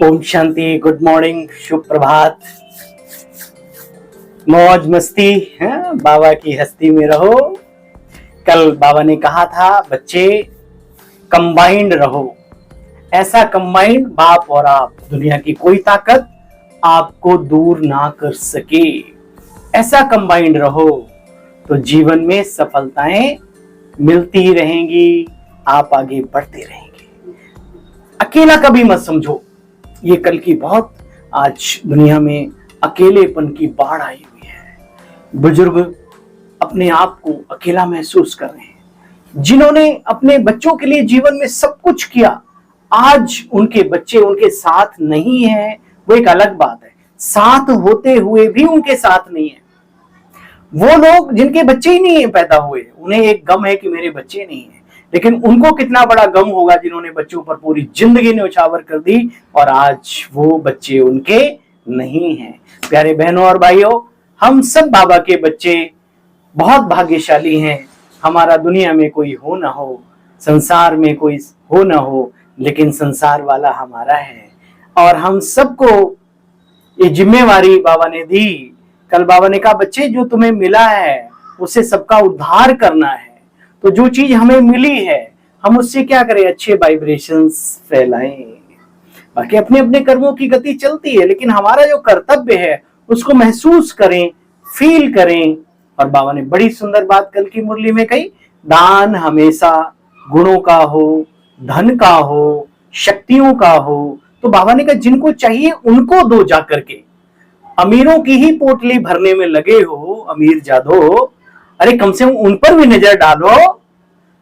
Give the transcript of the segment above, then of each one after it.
Om Shanti, good morning, शुभ प्रभात। मौज मस्ती है, बाबा की हस्ती में रहो। कल बाबा ने कहा था बच्चे कंबाइंड रहो। ऐसा कंबाइंड बाप और आप, दुनिया की कोई ताकत आपको दूर ना कर सके। ऐसा कंबाइंड रहो तो जीवन में सफलताएं मिलती रहेंगी, आप आगे बढ़ते रहेंगे। अकेला कभी मत समझो। ये कल की बहुत आज दुनिया में अकेलेपन की बाढ़ आई हुई है। बुजुर्ग अपने आप को अकेला महसूस कर रहे हैं। जिन्होंने अपने बच्चों के लिए जीवन में सब कुछ किया, आज उनके बच्चे उनके साथ नहीं है, वो एक अलग बात है। साथ होते हुए भी उनके साथ नहीं है। वो लोग जिनके बच्चे ही नहीं पैदा हुए, उन्हें एक गम है कि मेरे बच्चे नहीं है, लेकिन उनको कितना बड़ा गम होगा जिन्होंने बच्चों पर पूरी जिंदगी न्यौछावर कर दी और आज वो बच्चे उनके नहीं हैं। प्यारे बहनों और भाइयों, हम सब बाबा के बच्चे बहुत भाग्यशाली हैं। हमारा दुनिया में कोई हो ना हो, संसार में कोई हो ना हो, लेकिन संसार वाला हमारा है और हम सबको ये जिम्मेवारी बाबा ने दी। कल बाबा ने कहा बच्चे जो तुम्हें मिला है उससे सबका उद्धार करना है। तो जो चीज हमें मिली है हम उससे क्या करें, अच्छे वाइब्रेशंस फैलाएं। बाकी अपने अपने कर्मों की गति चलती है, लेकिन हमारा जो कर्तव्य है उसको महसूस करें, फील करें। और बाबा ने बड़ी सुंदर बात कल की मुरली में कही, दान हमेशा गुणों का हो, धन का हो, शक्तियों का हो। तो बाबा ने कहा जिनको चाहिए उनको दो जा करके। अमीरों की ही पोटली भरने में लगे हो अमीर जादो, अरे कम से कम उन पर भी नजर डालो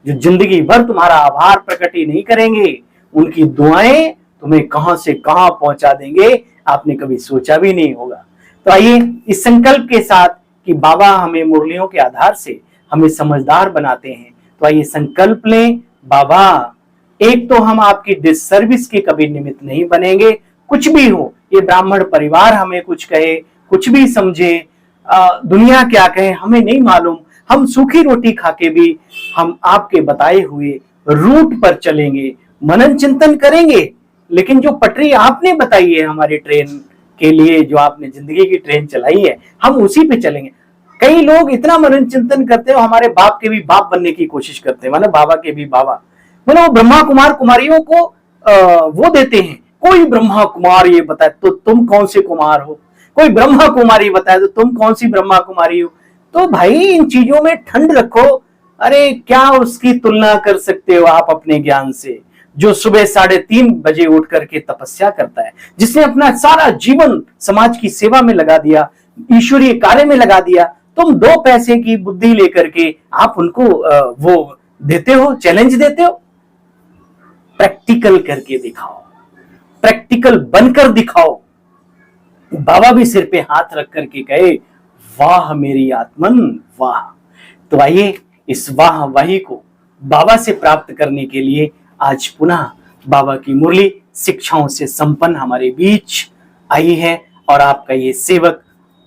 जो जिंदगी भर तुम्हारा आभार प्रकट ही नहीं करेंगे। उनकी दुआएं तुम्हें कहां से कहां पहुंचा देंगे, आपने कभी सोचा भी नहीं होगा। तो आइए इस संकल्प के साथ कि बाबा हमें मुरलियों के आधार से हमें समझदार बनाते हैं, तो आइए संकल्प लें, बाबा एक तो हम आपकी डिससर्विस के कभी निमित्त नहीं बनेंगे। कुछ भी हो, ये ब्राह्मण परिवार हमें कुछ कहे, कुछ भी समझे, दुनिया क्या कहे हमें नहीं मालूम, हम सूखी रोटी खाके भी हम आपके बताए हुए रूट पर चलेंगे, मनन चिंतन करेंगे। लेकिन जो पटरी आपने बताई है हमारी ट्रेन के लिए, जो आपने जिंदगी की ट्रेन चलाई है, हम उसी पे चलेंगे। कई लोग इतना मनन चिंतन करते हैं, हमारे बाप के भी बाप बनने की कोशिश करते हैं, मतलब बाबा के भी बाबा, मतलब वो ब्रह्मा कुमार कुमारियों को वो देते हैं। कोई ब्रह्मा कुमार ये बताए तो तुम कौन से कुमार हो, कोई ब्रह्मा कुमारी बताए तो तुम कौन सी ब्रह्मा कुमारी हो। तो भाई इन चीजों में ठंड रखो। अरे क्या उसकी तुलना कर सकते हो आप अपने ज्ञान से, जो सुबह 3:30 बजे उठ करके तपस्या करता है, जिसने अपना सारा जीवन समाज की सेवा में लगा दिया, ईश्वरीय कार्य में लगा दिया। तुम 2 पैसे की बुद्धि लेकर के आप उनको वो देते हो, चैलेंज देते हो। प्रैक्टिकल करके दिखाओ, प्रैक्टिकल बनकर दिखाओ। बाबा भी सिर पे हाथ रख करके कहे वाह मेरी आत्मन वाह। तो आइए इस वाह वाही को बाबा से प्राप्त करने के लिए आज पुनः बाबा की मुरली शिक्षाओं से संपन्न हमारे बीच आई है और आपका ये सेवक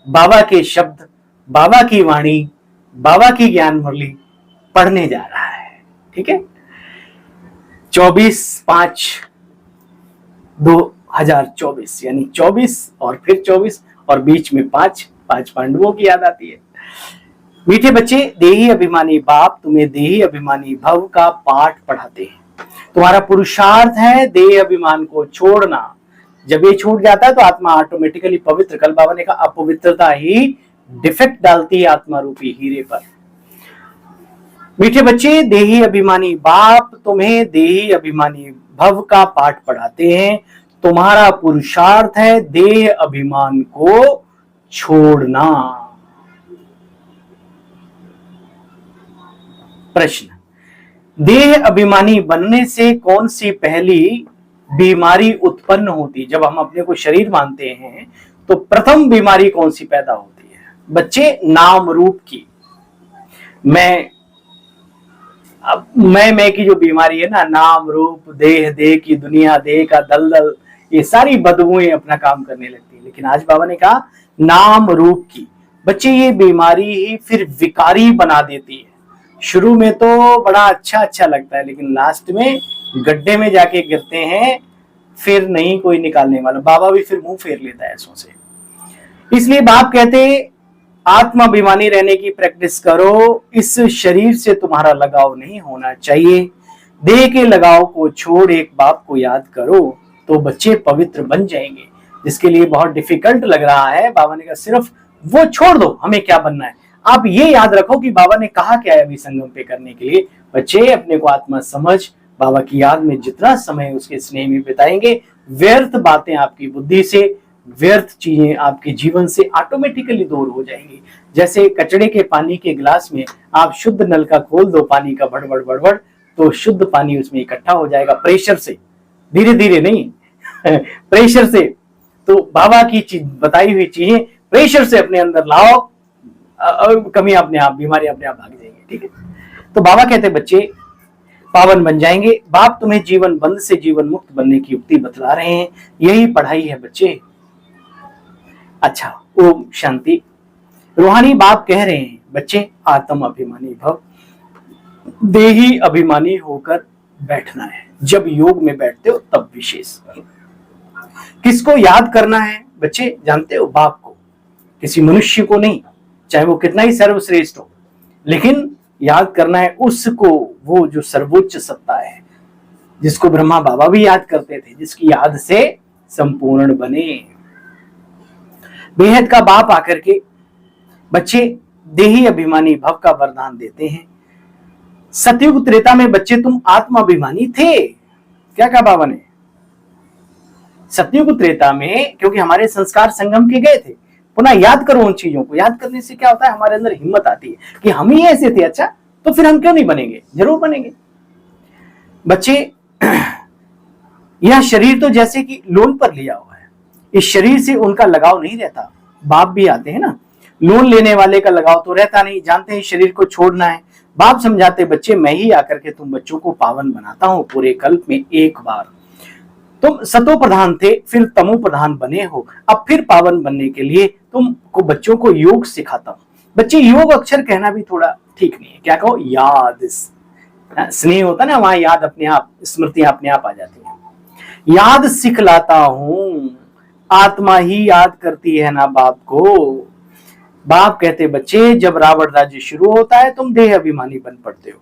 बाबा के शब्द, बाबा की वाणी, बाबा की ज्ञान मुरली पढ़ने जा रहा है। ठीक है, 24/5/2024 यानी 24 और फिर 24 और बीच में 5 पांडवों की याद आती है। मीठे बच्चे, देही अभिमानी बाप तुम्हें देही अभिमानी भव का पाठ पढ़ाते हैं। तुम्हारा पुरुषार्थ है देह अभिमान को छोड़ना। जब ये छूट जाता है तो आत्मा ऑटोमेटिकली पवित्र, कल बाबा ने कहा अपवित्रता ही डिफेक्ट डालती है आत्मा रूपी हीरे पर। मीठे बच्चे, देही अभिमानी बाप तुम्हें देही अभिमानी भव का पाठ पढ़ाते हैं। तुम्हारा पुरुषार्थ है देह अभिमान को छोड़ना। प्रश्न, देह अभिमानी बनने से कौन सी पहली बीमारी उत्पन्न होती? जब हम अपने को शरीर मानते हैं तो प्रथम बीमारी कौन सी पैदा होती है? बच्चे, नाम रूप की। मैं की जो बीमारी है ना, नाम रूप, देह की दुनिया, देह का दलदल, ये सारी बदबुएं अपना काम करने लगती है। लेकिन आज बाबा ने कहा नाम रूप की। बच्चे, ये बीमारी ही फिर विकारी बना देती है। शुरू में तो बड़ा अच्छा लगता है, लेकिन लास्ट में गड्ढे में जाके गिरते हैं, फिर नहीं कोई निकालने वाला। बाबा भी फिर मुंह फेर लेता है ऐसों से। इसलिए बाप कहते आत्माभिमानी रहने की प्रैक्टिस करो। इस शरीर से तुम्हारा लगाव नहीं होना चाहिए। देह के लगाव को छोड़ एक बाप को याद करो तो बच्चे पवित्र बन जाएंगे। जिसके लिए बहुत डिफिकल्ट लग रहा है, बाबा ने कहा सिर्फ वो छोड़ दो, हमें क्या बनना है। आप ये याद रखो कि बाबा ने कहा क्या है अभी संगम पे करने के लिए। बच्चे अपने को आत्मा समझ बाबा की याद में जितना समय उसके स्नेह में बिताएंगे, व्यर्थ बातें आपकी बुद्धि से, व्यर्थ चीजें आपके जीवन से ऑटोमेटिकली दूर हो जाएंगी। जैसे कचड़े के पानी के गिलास में आप शुद्ध नल का खोल दो, पानी का बड़बड़ बड़बड़, तो शुद्ध पानी उसमें इकट्ठा हो जाएगा प्रेशर से, धीरे धीरे नहीं प्रेशर से। तो बाबा की बताई हुई चीजें प्रेशर से अपने अंदर लाओ, कमी अपने आप, बीमारी अपने आप भाग जाएंगे। ठीक है, तो बाबा कहते बच्चे पावन बन जाएंगे। बाप तुम्हें जीवन बंद से जीवन मुक्त बनने की युक्ति बतला रहे हैं, यही पढ़ाई है बच्चे। अच्छा, ओम शांति। रूहानी बाप कह रहे हैं बच्चे आत्म अभिमानी भव, देही अभिमानी होकर बैठना है। जब योग में बैठते हो तब विशेष किसको याद करना है बच्चे, जानते हो? बाप को, किसी मनुष्य को नहीं, चाहे वो कितना ही सर्वश्रेष्ठ हो, लेकिन याद करना है उसको, वो जो सर्वोच्च सत्ता है, जिसको ब्रह्मा बाबा भी याद करते थे, जिसकी याद से संपूर्ण बने। बेहद का बाप आकर के बच्चे देही अभिमानी भव का वरदान देते हैं। सतयुग त्रेता में बच्चे तुम आत्माभिमानी थे, क्या कहा बाबा ने? सतयुग त्रेता में, क्योंकि हमारे संस्कार संगम के गए थे, पुनः याद करो उन चीजों को। याद करने से क्या होता है, हमारे अंदर हिम्मत आती है कि हम ही ऐसे थे, अच्छा तो फिर हम क्यों नहीं बनेंगे, जरूर बनेंगे। बच्चे यह शरीर तो जैसे कि लोन पर लिया हुआ है, इस शरीर से उनका लगाव नहीं रहता। बाप भी आते हैं ना, लोन लेने वाले का लगाव तो रहता नहीं, जानते हैं शरीर को छोड़ना है। बाप समझाते बच्चे मैं ही आकर के तुम बच्चों को पावन बनाता हूं पूरे कल्प में एक बार। तुम सतो प्रधान थे, फिर तमो प्रधान बने हो, अब फिर पावन बनने के लिए तुमको बच्चों को योग सिखाता हूं। बच्चे योग अक्षर कहना भी थोड़ा ठीक नहीं है, क्या कहो? याद। स्नेह होता ना, वहां याद अपने आप, स्मृतियां अपने आप आ जाती है। याद सिखलाता हूं, आत्मा ही याद करती है ना बाप को। बाप कहते बच्चे जब रावण राज्य शुरू होता है तुम देह अभिमानी बन पड़ते हो,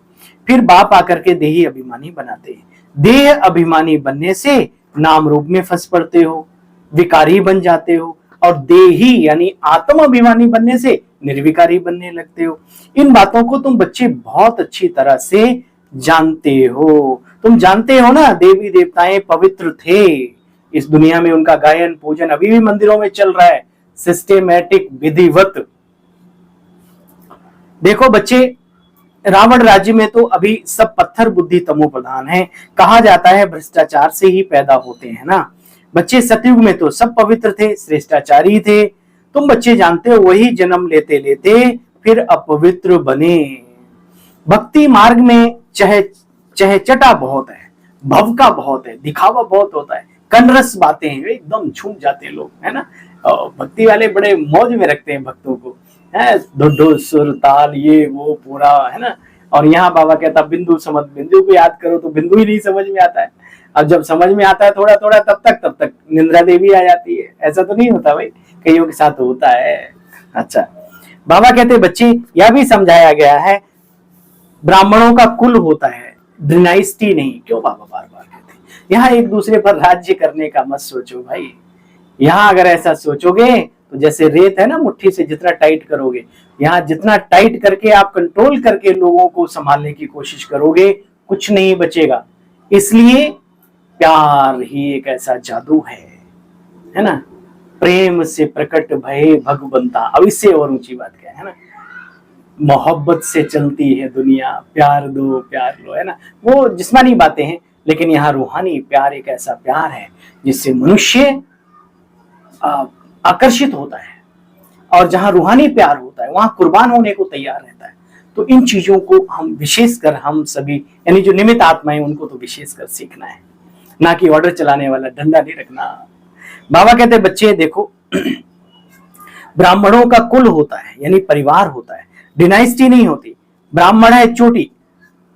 फिर बाप आकर के देही अभिमानी बनाते हैं। देह अभिमानी बनने से नाम रूप में फंस पड़ते हो, विकारी बन जाते हो, और देही यानी आत्म अभिमानी बनने से निर्विकारी बनने लगते हो। इन बातों को तुम बच्चे बहुत अच्छी तरह से जानते हो। तुम जानते हो ना, देवी देवताएं पवित्र थे, इस दुनिया में उनका गायन पूजन अभी भी मंदिरों में चल रहा है, सिस्टेमैटिक विधिवत। देखो बच्चे, रावण राज्य में तो अभी सब पत्थर बुद्धि तमो प्रधान है, कहा जाता है भ्रष्टाचार से ही पैदा होते हैं ना। बच्चे सतयुग में तो सब पवित्र थे, श्रेष्ठाचारी थे। तुम बच्चे जानते हो वही जन्म लेते लेते फिर अपवित्र बने। भक्ति मार्ग में चहचटा बहुत है, भव का बहुत है, दिखावा बहुत होता है, कनरस बातें हैं, एकदम झूम जाते हैं लोग, है ना। भक्ति वाले बड़े मौज में रखते हैं भक्तों को, है धुड्डो सुर ताल ये वो पूरा, है ना। और यहाँ बाबा कहता बिंदु समझ, बिंदु को याद करो तो बिंदु ही नहीं समझ में आता है। अब जब समझ में आता है थोड़ा थोड़ा, तब तक निंद्रा देवी आ जाती है। ऐसा तो नहीं होता भाई, कईयों के साथ होता है। अच्छा, बाबा कहते बच्चे यह भी समझाया गया है ब्राह्मणों का कुल होता है, डिनाइस्टी नहीं। क्यों बाबा बार बार कहते, यहाँ एक दूसरे पर राज्य करने का मत सोचो भाई। यहाँ अगर ऐसा सोचोगे तो जैसे रेत है ना, मुट्ठी से जितना टाइट करोगे, यहाँ जितना टाइट करके आप कंट्रोल करके लोगों को संभालने की कोशिश करोगे, कुछ नहीं बचेगा। इसलिए प्यार ही एक ऐसा जादू है ना। प्रेम से प्रकट भय भगवंता, अब इससे और ऊंची बात क्या है ना। मोहब्बत से चलती है दुनिया, प्यार दो प्यार लो, है ना। वो जिस्मानी बातें हैं, लेकिन यहाँ रूहानी प्यार एक ऐसा प्यार है जिससे मनुष्य आकर्षित होता है। और जहां रूहानी प्यार होता है वहां कुर्बान होने को तैयार रहता है। तो इन चीजों को हम विशेषकर, हम सभी यानी जो निमित्त आत्माएं, उनको तो विशेषकर सीखना है, ना कि ऑर्डर चलाने वाला डंडा नहीं रखना। बाबा कहते बच्चे देखो, ब्राह्मणों का कुल होता है यानी परिवार होता है, डिनाइस्टी नहीं होती। ब्राह्मण है चोटी,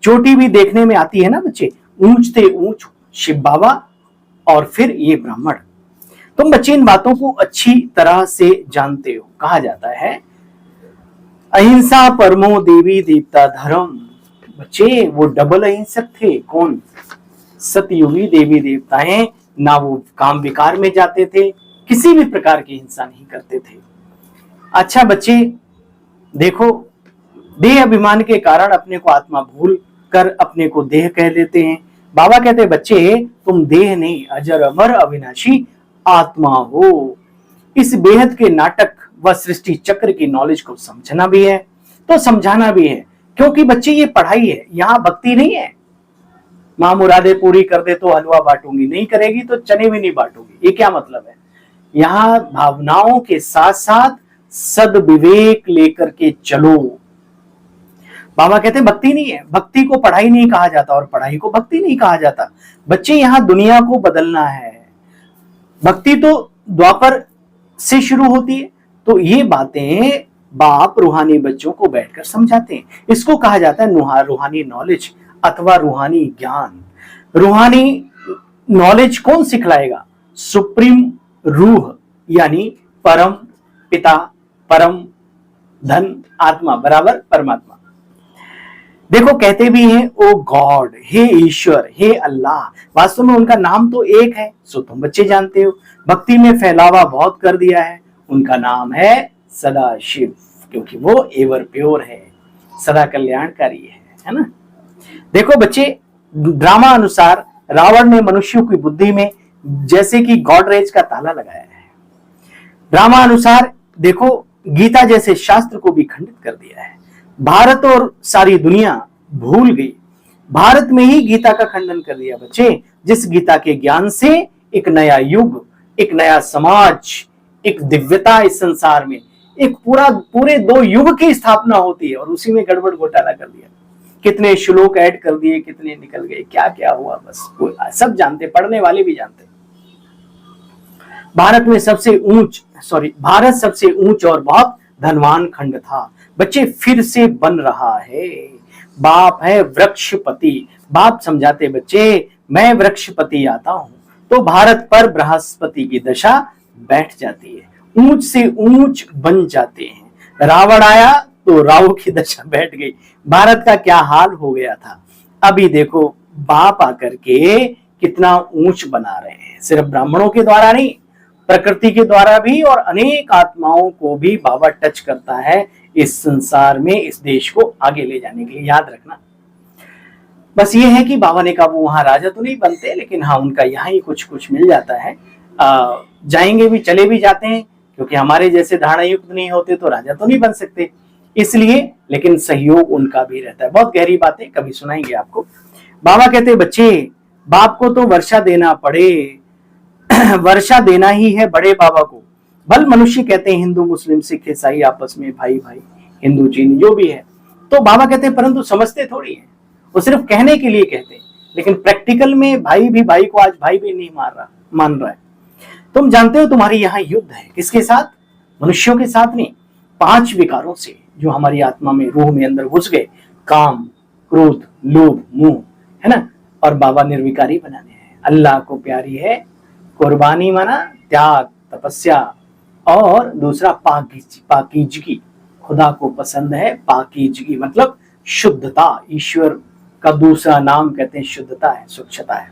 चोटी भी देखने में आती है ना बच्चे, ऊंच थे ऊंच शिव बाबा, और फिर ये ब्राह्मण। तुम बच्चे इन बातों को अच्छी तरह से जानते हो। कहा जाता है अहिंसा परमो देवी देवता धर्म। बच्चे वो डबल अहिंसक थे। कौन? सतयुगी देवी देवताएं। ना वो काम विकार में जाते थे, किसी भी प्रकार की हिंसा नहीं करते थे। अच्छा बच्चे देखो, देह अभिमान के कारण अपने को आत्मा भूल कर अपने को देह कह देते हैं। बाबा कहते बच्चे तुम देह नहीं, अजर अमर अविनाशी आत्मा हो। इस बेहद के नाटक व सृष्टि चक्र की नॉलेज को समझना भी है तो समझाना भी है, क्योंकि बच्चे ये पढ़ाई है, यहाँ भक्ति नहीं है। मां मुरादे पूरी कर दे तो हलवा बांटूंगी, नहीं करेगी तो चने भी नहीं बांटूंगी, ये क्या मतलब है? यहाँ भावनाओं के साथ साथ सद्विवेक लेकर के चलो। बाबा कहते भक्ति नहीं है, भक्ति को पढ़ाई नहीं कहा जाता और पढ़ाई को भक्ति नहीं कहा जाता। बच्चे यहाँ दुनिया को बदलना है। भक्ति तो द्वापर से शुरू होती है, तो ये बातें बाप रूहानी बच्चों को बैठकर समझाते हैं। इसको कहा जाता है रूहानी नॉलेज अथवा रूहानी ज्ञान। रूहानी नॉलेज कौन सिखलाएगा? सुप्रीम रूह, यानी परम पिता, परम धन, आत्मा बराबर परमात्मा। देखो कहते भी हैं ओ गॉड, हे ईश्वर, हे अल्लाह। वास्तव में उनका नाम तो एक है, सो तुम बच्चे जानते हो। भक्ति में फैलावा बहुत कर दिया है। उनका नाम है सदा शिव, क्योंकि वो एवर प्योर है, सदा कल्याणकारी है ना। देखो बच्चे, ड्रामा अनुसार रावण ने मनुष्यों की बुद्धि में जैसे कि गॉडरेज का ताला लगाया है। ड्रामा अनुसार देखो गीता जैसे शास्त्र को भी खंडित कर दिया है। भारत और सारी दुनिया भूल गई, भारत में ही गीता का खंडन कर दिया बच्चे, जिस गीता के ज्ञान से एक नया युग, एक नया समाज, एक दिव्यता इस संसार में, एक पूरे 2 युग की स्थापना होती है, और उसी में गड़बड़ घोटाला कर दिया। कितने श्लोक ऐड कर दिए, कितने निकल गए, क्या क्या हुआ, बस सब जानते, पढ़ने वाले भी जानते। भारत सबसे ऊंच और बहुत धनवान खंड था। बच्चे फिर से बन रहा है। बाप है वृक्षपति। बाप समझाते बच्चे मैं वृक्षपति आता हूं तो भारत पर बृहस्पति की दशा बैठ जाती है, ऊंच से ऊंच बन जाते हैं। रावण आया तो राहु की दशा बैठ गई। भारत का क्या हाल हो गया था। अभी देखो बाप आकर के कितना ऊंच बना रहे हैं, सिर्फ ब्राह्मणों के द्वारा नहीं, प्रकृति के द्वारा भी, और अनेक आत्माओं को भी बाबा टच करता है इस संसार में, इस देश को आगे ले जाने के लिए। याद रखना बस ये है कि बाबा ने कहा वो वहां राजा तो नहीं बनते, लेकिन हाँ उनका यहाँ ही कुछ कुछ मिल जाता है। जाएंगे भी, चले भी जाते हैं, क्योंकि हमारे जैसे धारणा युक्त नहीं होते तो राजा तो नहीं बन सकते, इसलिए, लेकिन सहयोग उनका भी रहता है। बहुत गहरी बातें कभी सुनाएंगे आपको। बाबा कहते बच्चे बाप को तो वर्षा देना पड़े, वर्षा देना ही है बड़े बाबा को। भल मनुष्य कहते हैं हिंदू मुस्लिम सिख ईसाई आपस में भाई भाई, हिंदू चीनी जो भी है, तो बाबा कहते हैं परंतु समझते थोड़ी है, वो सिर्फ कहने के लिए कहते हैं, लेकिन प्रैक्टिकल में भाई भी भाई को आज भाई भी नहीं मान रहा है। तुम जानते हो तुम्हारी यहाँ युद्ध है किसके साथ? मनुष्यों के साथ नहीं, 5 विकारों से जो हमारी आत्मा में, रूह में अंदर घुस गए, काम, क्रोध, लोभ, मोह, है ना। और बाबा निर्विकारी बनाने हैं। अल्लाह को प्यारी है कुर्बानी, माना त्याग, तपस्या, और दूसरा पाकीजगी। खुदा को पसंद है पाकीजगी, मतलब शुद्धता। ईश्वर का दूसरा नाम कहते हैं शुद्धता है, स्वच्छता है।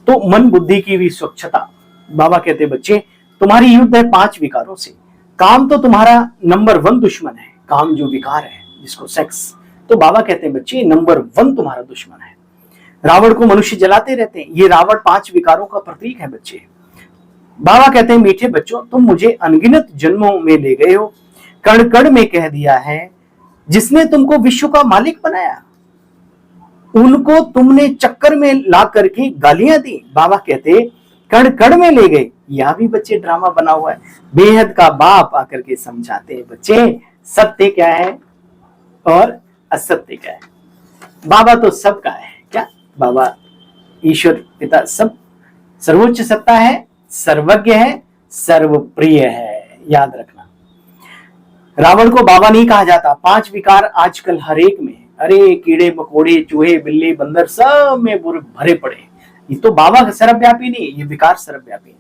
तो मन बुद्धि की भी स्वच्छता। बाबा कहते बच्चे तुम्हारी युद्ध है 5 विकारों से। काम तो तुम्हारा नंबर 1 दुश्मन है, काम जो विकार है जिसको सेक्स, तो बाबा कहते हैं बच्चे नंबर 1 तुम्हारा दुश्मन है। रावण को मनुष्य जलाते रहते हैं, ये रावण 5 विकारों का प्रतीक है बच्चे। बाबा कहते हैं मीठे बच्चों तुम मुझे अनगिनत जन्मों में ले गए हो, कण कण में कह दिया है जिसने तुमको विश्व का मालिक बनाया, उनको तुमने चक्कर में ला करके गालियां दी। बाबा कहते कण कण में ले गए। यह भी बच्चे ड्रामा बना हुआ है। बेहद का बाप आकर के समझाते हैं बच्चे सत्य क्या है और असत्य क्या है। बाबा तो सबका है क्या? बाबा ईश्वर पिता सब सर्वोच्च सत्ता है, सर्वज्ञ है, सर्वप्रिय है। याद रखना, रावण को बाबा नहीं कहा जाता। 5 विकार आजकल हर एक में, अरे कीड़े मकोड़े चूहे बिल्ली बंदर सब में भरे पड़े। ये तो बाबा सर्वव्यापी नहीं है, ये विकार सर्वव्यापी है।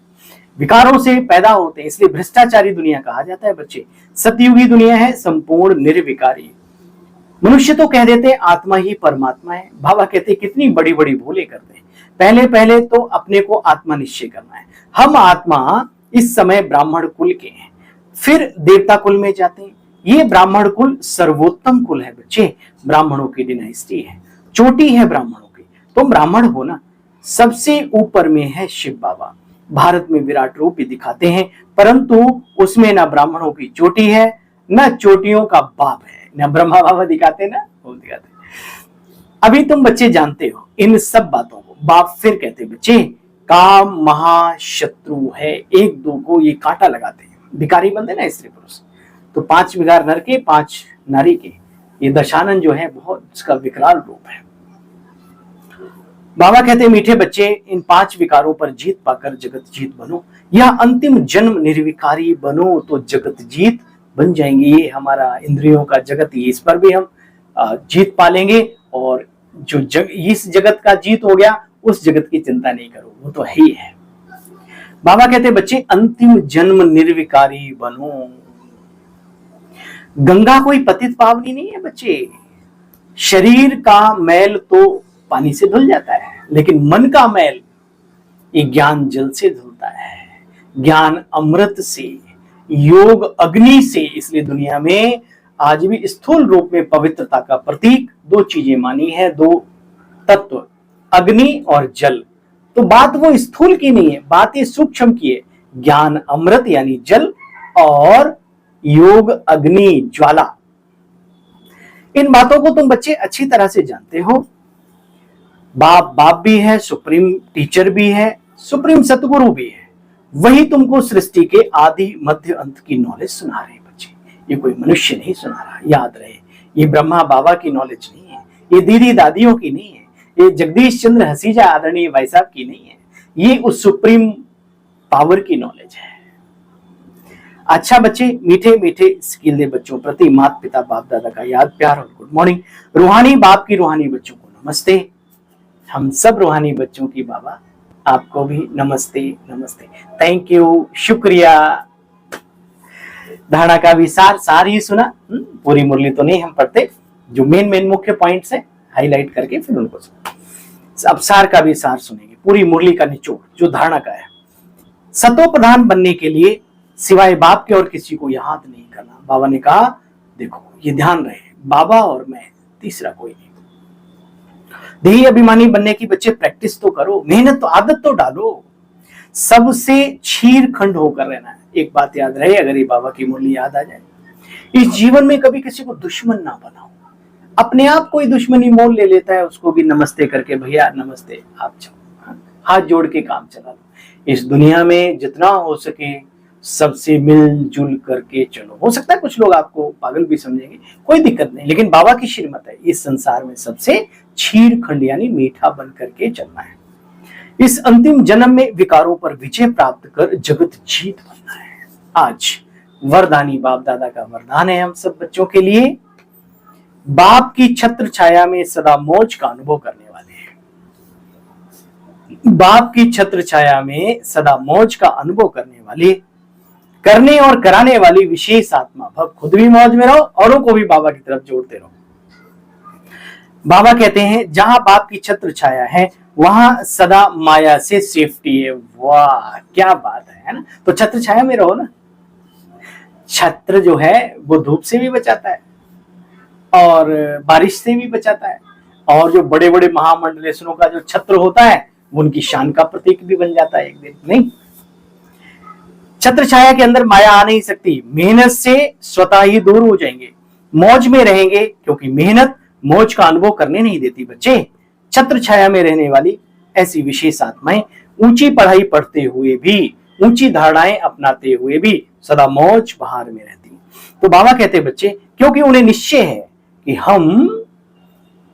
विकारों से पैदा होते हैं, इसलिए भ्रष्टाचारी दुनिया कहा जाता है बच्चे। सतयुगी दुनिया है संपूर्ण निर्विकारी। मनुष्य तो कह देते हैं आत्मा ही परमात्मा है। बाबा कहते हैं कितनी बड़ी बड़ी भूलें करते हैं। पहले पहले तो अपने को आत्मा निश्चय करना है। हम आत्मा इस समय ब्राह्मण कुल के हैं, फिर देवता कुल में जाते हैं। ये ब्राह्मण कुल सर्वोत्तम कुल है बच्चे, ब्राह्मणों की डिनाइस्टी है, चोटी है ब्राह्मणों की। तुम ब्राह्मण हो ना, सबसे ऊपर में है शिव बाबा। भारत में विराट रूप भी दिखाते हैं, परंतु उसमें ना ब्राह्मणों की चोटी है, ना चोटियों का बाप है, ना ब्रह्मा बाबा दिखाते ना, वो दिखाते। अभी तुम बच्चे जानते हो इन सब बातों को। बाप फिर कहते बच्चे, काम महाशत्रु है, एक दो को ये कांटा लगाते हैं। भिखारी बनते ना स्त्री पुरुष, तो 5 विकार नर के 5 नारी के। ये दशानन जो है बहुत उसका विकराल रूप है। बाबा कहते हैं मीठे बच्चे, इन 5 विकारों पर जीत पाकर जगत जीत बनो, या अंतिम जन्म निर्विकारी बनो तो जगत जीत बन जाएंगे। ये हमारा इंद्रियों का जगत, ये इस पर भी हम जीत पालेंगे। और जो इस जगत का जीत हो गया, उस जगत की चिंता नहीं करो, वो तो ही है। बाबा कहते हैं बच्चे, अंतिम जन्म निर्विकारी बनो। गंगा कोई पतित पावनी नहीं है बच्चे। शरीर का मैल तो पानी से धुल जाता है, लेकिन मन का मैल ये ज्ञान जल से धुलता है, ज्ञान अमृत से, योग अग्नि से। इसलिए दुनिया में आज भी स्थूल रूप में पवित्रता का प्रतीक 2 चीजें मानी है, 2 तत्व, अग्नि और जल। तो बात वो स्थूल की नहीं है, बात ये सूक्ष्म की है। ज्ञान अमृत यानी जल, और योग अग्नि ज्वाला। इन बातों को तुम बच्चे अच्छी तरह से जानते हो। बाप भी है, सुप्रीम टीचर भी है, सुप्रीम सतगुरु भी है। वही तुमको सृष्टि के आदि मध्य अंत की नॉलेज सुना रहे बच्चे। ये कोई मनुष्य नहीं सुना रहा, याद रहे। ये ब्रह्मा बाबा की नॉलेज नहीं है, ये दीदी दादियों की नहीं है, ये जगदीश चंद्र हसीजा आदरणीय भाई साहब की नहीं है। ये उस सुप्रीम पावर की नॉलेज है। अच्छा बच्चे, मीठे मीठे स्किल दे बच्चों प्रति माता पिता बाप दादा का याद प्यार और गुड मॉर्निंग। रूहानी बाप की रूहानी बच्चों को नमस्ते। हम सब रूहानी बच्चों की बाबा आपको भी नमस्ते नमस्ते। थैंक यू, शुक्रिया। धारणा का भी सार ही सुना। पूरी मुरली तो नहीं हम पढ़ते, जो मेन मुख्य पॉइंट्स है हाईलाइट करके फिर उनको सुना। अब सार का भी सार सुनेंगे, पूरी मुरली का निचोड़ जो धारणा का है। सतो प्रधान बनने के लिए सिवाय बाप के और किसी को याद नहीं करना। बाबा ने कहा देखो ये ध्यान रहे, बाबा और मैं, तीसरा कोई नहीं। देही अभिमानी बनने की बच्चे प्रैक्टिस तो करो, मेहनत तो, आदत तो डालो। सबसे छीर खंड होकर रहना है। एक बात याद रहे, अगर ये बाबा की मुरली याद आ जाए, इस जीवन में कभी किसी को दुश्मन ना बनाओ। अपने आप कोई दुश्मनी मोल ले लेता है, उसको भी नमस्ते करके, भैया नमस्ते, आप चलो, हाथ जोड़ के काम चला लो। इस दुनिया में जितना हो सके सबसे मिलजुल करके चलो। हो सकता है कुछ लोग आपको पागल भी समझेंगे, कोई दिक्कत नहीं, लेकिन बाबा की श्रीमत है इस संसार में सबसे छीर खंड यानी मीठा बन करके चलना है। इस अंतिम जन्म में विकारों पर विजय प्राप्त कर जगत जीत बनना है। आज वरदानी बाप दादा का वरदान है हम सब बच्चों के लिए। बाप की छत्र छाया में सदा मौज का अनुभव करने वाले हैं। बाप की छत्र छाया में सदा मौज का अनुभव करने वाले, करने और कराने वाली विशेष आत्मा भव। खुद भी मौज में रहो, औरों को भी बाबा की तरफ जोड़ते रहो। बाबा कहते हैं जहां बाप की छत्र छाया है वहां सदा माया से सेफ्टी है। वाह क्या बात है ना। तो छत्र छाया में रहो ना। छत्र जो है वो धूप से भी बचाता है और बारिश से भी बचाता है, और जो बड़े बड़े महामंडलेश्वरों का जो छत्र होता है वो उनकी शान का प्रतीक भी बन जाता है एक दिन। नहीं, छत्र छाया के अंदर माया आ नहीं सकती। मेहनत से स्वतः ही दूर हो जाएंगे, मौज में रहेंगे, क्योंकि मेहनत मौज का अनुभव करने नहीं देती बच्चे। छत्र छाया में रहने वाली ऐसी विशेष आत्माएं ऊंची पढ़ाई पढ़ते हुए भी, ऊंची धारणाएं अपनाते हुए भी सदा मौज बहार में रहती। तो बाबा कहते बच्चे, क्योंकि उन्हें निश्चय है कि हम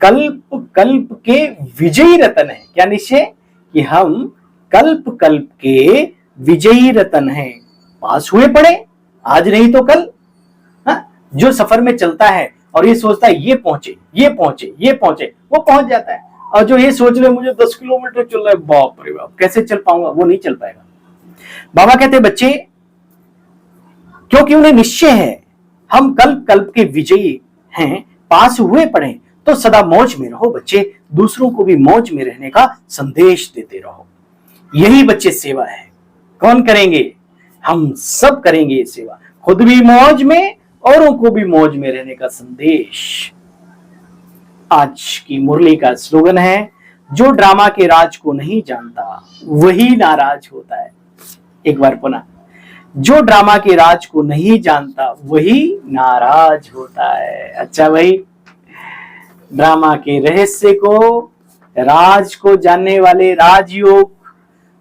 कल्प कल्प के विजयी रतन हैं। क्या निश्चय? कि हम कल्प कल्प के विजयी रतन हैं। पास हुए पड़े, आज नहीं तो कल। जो सफर में चलता है और ये सोचता है ये पहुंचे ये पहुंचे ये पहुंचे, वो पहुंच जाता है। और जो ये सोच ले मुझे 10 किलोमीटर चलना है, बाप रे बाप कैसे चल पाऊंगा, वो नहीं चल पाएगा। बाबा कहते बच्चे, क्योंकि उन्हें निश्चय है हम कल कल्प के विजयी हैं, पास हुए पड़े, तो सदा मौज में रहो बच्चे, दूसरों को भी मौज में रहने का संदेश देते रहो। यही बच्चे सेवा है। कौन करेंगे? हम सब करेंगे ये सेवा, खुद भी मौज में, औरों को भी मौज में रहने का संदेश। आज की मुरली का स्लोगन है, जो ड्रामा के राज को नहीं जानता वही नाराज होता है। एक बार पुनः, जो ड्रामा के राज को नहीं जानता वही नाराज होता है। अच्छा भाई, ड्रामा के रहस्य को, राज को जानने वाले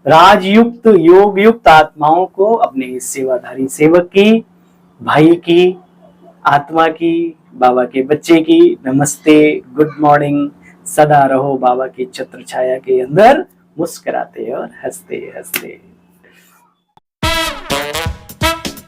राजयुक्त योग युक्त आत्माओं को अपने सेवाधारी सेवक की, भाई की, आत्मा की, बाबा के बच्चे की नमस्ते, गुड मॉर्निंग। सदा रहो बाबा की छत्र छाया के अंदर, मुस्कुराते और हंसते हंसते।